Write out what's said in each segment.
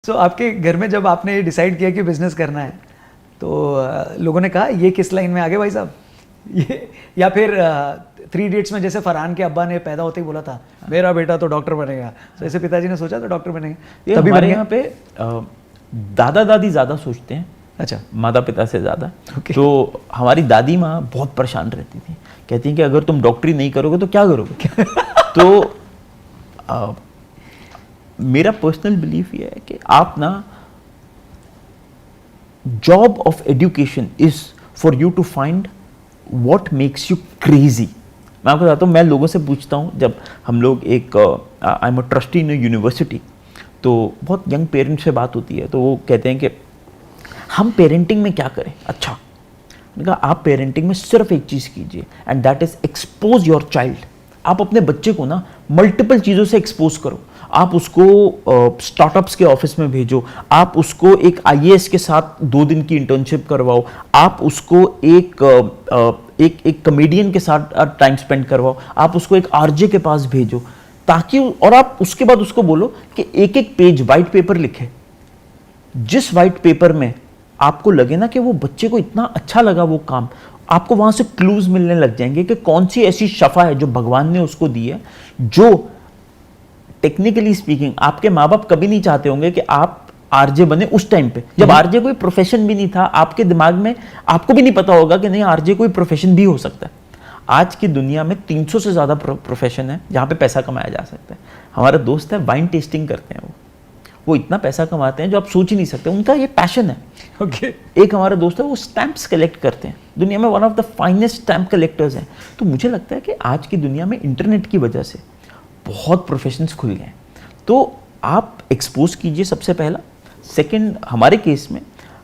तो आपके घर में जब आपने डिसाइड किया कि बिजनेस करना है तो लोगों ने कहा ये किस लाइन में आगे भाई साहब, ये या फिर 3 इडियट्स में जैसे फरहान के अब्बा ने पैदा होते ही बोला था मेरा बेटा तो डॉक्टर बनेगा, तो ऐसे पिताजी ने सोचा था डॉक्टर बनेगा, तभी हमारे यहाँ पे दादा दादी ज़्यादा सोचते हैं, अच्छा माता पिता से ज़्यादा। तो हमारी दादी माँ बहुत परेशान रहती थी, कहती हैं कि अगर तुम डॉक्टरी नहीं करोगे तो क्या करोगे। तो मेरा पर्सनल बिलीफ ये है कि आप ना, job of education is for you to find what makes you crazy. मैं आपको बताता हूँ, मैं लोगों से पूछता हूँ, जब हम लोग एक I am a trustee in university, तो बहुत यंग पेरेंट्स से बात होती है, तो वो कहते हैं कि हम पेरेंटिंग में क्या करें। अच्छा, मैंने कहा आप पेरेंटिंग में सिर्फ एक चीज़ कीजिए and that is expose your child. आप अपने बच्चे को ना मल्टीपल चीज़ों से एक्सपोज करो। आप उसको स्टार्टअप्स के ऑफिस में भेजो, आप उसको एक आईएएस के साथ 2 दिन की इंटर्नशिप करवाओ, आप उसको एक कॉमेडियन के साथ टाइम स्पेंड करवाओ, आप उसको एक आरजे के पास भेजो, ताकि और आप उसके बाद उसको बोलो कि एक एक पेज वाइट पेपर लिखे। जिस वाइट पेपर में आपको लगे ना कि वो बच्चे को इतना अच्छा लगा वो काम, आपको वहां से क्लूज मिलने लग जाएंगे कि कौन सी ऐसी शफा है जो भगवान ने उसको दी है, जो टेक्निकली स्पीकिंग आपके माँ बाप कभी नहीं चाहते होंगे कि आप आरजे बने उस टाइम पे, जब आरजे कोई प्रोफेशन भी नहीं था। आपके दिमाग में आपको भी नहीं पता होगा कि नहीं आरजे कोई प्रोफेशन भी हो सकता है। आज की दुनिया में 300 से ज़्यादा प्रोफेशन है जहाँ पे पैसा कमाया जा सकता है। हमारा दोस्त है, वाइन टेस्टिंग करते हैं, वो इतना पैसा कमाते हैं जो आप सोच ही नहीं सकते, उनका ये पैशन है। ओके। एक हमारा दोस्त है, वो स्टैंप्स कलेक्ट करते हैं, दुनिया में one of the finest stamp collectors हैं। तो मुझे लगता है कि आज की दुनिया में इंटरनेट की वजह से बहुत प्रोफेशंस खुल गए हैं। तो आप एक्सपोज कीजिए सबसे पहला। सेकंड, हमारे केस में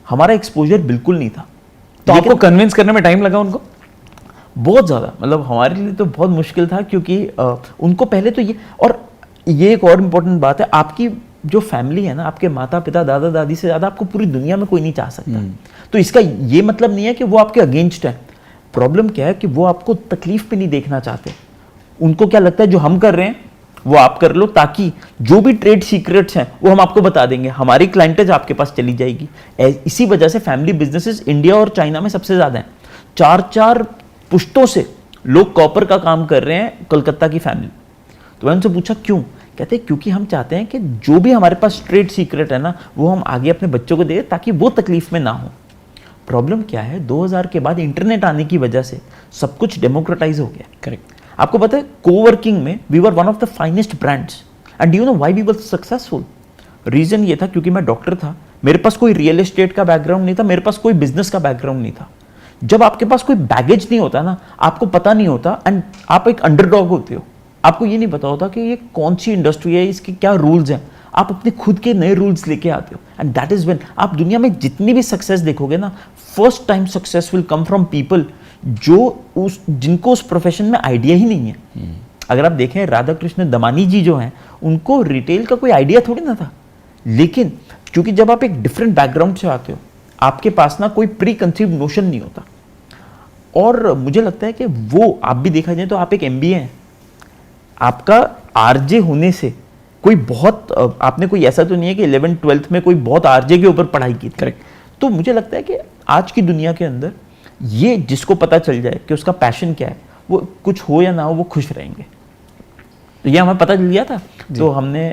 हमारा एक्सपोजर बिल्कुल नहीं था, तो आपको कन्विंस करने में टाइम लगा उनको? बहुत ज़्यादा, मतलब हमारे लिए तो बहुत मुश्किल था, क्योंकि उनको पहले तो ये एक और इम्पोर्टेंट बात है, आपकी जो फैमिली है ना, आपके माता पिता दादा दादी से ज़्यादा आपको पूरी दुनिया में कोई नहीं चाह सकता। तो इसका ये मतलब नहीं है कि वो आपके अगेंस्ट है। प्रॉब्लम क्या है कि वो आपको तकलीफ पे नहीं देखना चाहते। उनको क्या लगता है जो हम कर रहे हैं वो आप कर लो, ताकि जो भी ट्रेड सीक्रेट्स हैं वो हम आपको बता देंगे, हमारी क्लाइंटेज आपके पास चली जाएगी। इसी वजह से फैमिली बिजनेसेस इंडिया और चाइना में सबसे ज़्यादा हैं। 4-4 पुश्तों से लोग कॉपर का काम कर रहे हैं, कोलकाता की फैमिली। तो मैंने उनसे पूछा क्यों, कहते हैं क्योंकि हम चाहते हैं कि जो भी हमारे पास ट्रेड सीक्रेट है ना, वो हम आगे अपने बच्चों को दें ताकि वो तकलीफ में ना हो। प्रॉब्लम क्या है, 2000 के बाद इंटरनेट आने की वजह से सब कुछ डेमोक्रेटाइज हो गया। करेक्ट। आपको पता है, कोवर्किंग में we were one of the finest brands and you know why we were successful. Reason ये था क्योंकि मैं डॉक्टर था, मेरे पास कोई रियल एस्टेट का बैकग्राउंड नहीं था, मेरे पास कोई बिजनेस का बैकग्राउंड नहीं था। जब आपके पास कोई बैगेज नहीं होता ना, आपको पता नहीं होता एंड आप एक अंडरडॉग होते हो, आपको ये नहीं पता होता कि ये कौन सी इंडस्ट्री है, इसके क्या रूल्स हैं। आप अपने खुद के नए रूल्स लेके आते हो एंड दैट इज व्हेन आप दुनिया में जितनी भी सक्सेस देखोगे ना, first time success will come from people जिनको उस प्रोफेशन में आइडिया ही नहीं है। अगर आप देखें, राधा कृष्ण दमानी जी जो हैं, उनको रिटेल का कोई आइडिया थोड़ी ना था, लेकिन क्योंकि जब आप एक डिफरेंट बैकग्राउंड से आते हो, आपके पास ना कोई प्री कंसीव्ड नोशन नहीं होता। और मुझे लगता है कि वो आप भी देखा जाए तो आप एक एमबीए हैं, आपका आरजे होने से कोई बहुत आपने कोई ऐसा तो नहीं है कि 11th-12th में कोई बहुत आरजे के ऊपर पढ़ाई की। करेक्ट। तो मुझे लगता है कि आज की दुनिया के अंदर ये जिसको पता चल जाए कि उसका पैशन क्या है, वो कुछ हो या ना हो वो खुश रहेंगे। तो ये हमें पता चल गया था, तो हमने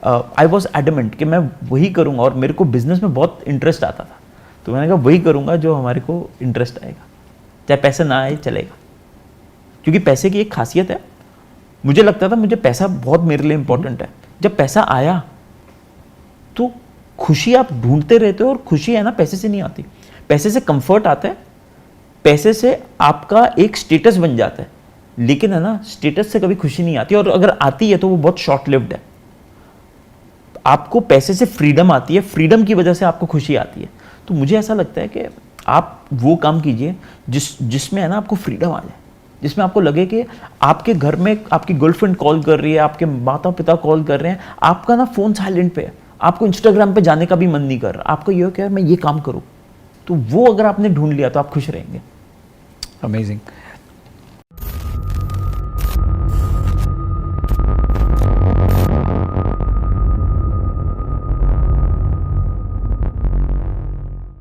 आई वॉज एडमेंट कि मैं वही करूँगा, और मेरे को बिजनेस में बहुत इंटरेस्ट आता था, तो मैंने कहा वही करूँगा जो हमारे को इंटरेस्ट आएगा, चाहे पैसा ना आए चलेगा। क्योंकि पैसे की एक खासियत है, मुझे लगता था मुझे पैसा बहुत मेरे लिए इंपॉर्टेंट है। जब पैसा आया तो खुशी आप ढूंढते रहते हो, और खुशी है ना पैसे से नहीं आती। पैसे से कंफर्ट आता है, पैसे से आपका एक स्टेटस बन जाता है, लेकिन है ना स्टेटस से कभी खुशी नहीं आती, और अगर आती है तो वो बहुत शॉर्ट लिव्ड है। आपको पैसे से फ्रीडम आती है, फ्रीडम की वजह से आपको खुशी आती है। तो मुझे ऐसा लगता है कि आप वो काम कीजिए जिसमें है ना आपको फ्रीडम आ जाए, जिसमें आपको लगे कि आपके घर में आपकी गर्लफ्रेंड कॉल कर रही है, आपके माता पिता कॉल कर रहे हैं, आपका ना फ़ोन साइलेंट पे है, आपको इंस्टाग्राम पे जाने का भी मन नहीं कर रहा, आपको ये हो कि यार मैं ये काम करूँ। तो वो अगर आपने ढूंढ लिया तो आप खुश रहेंगे। अमेजिंग।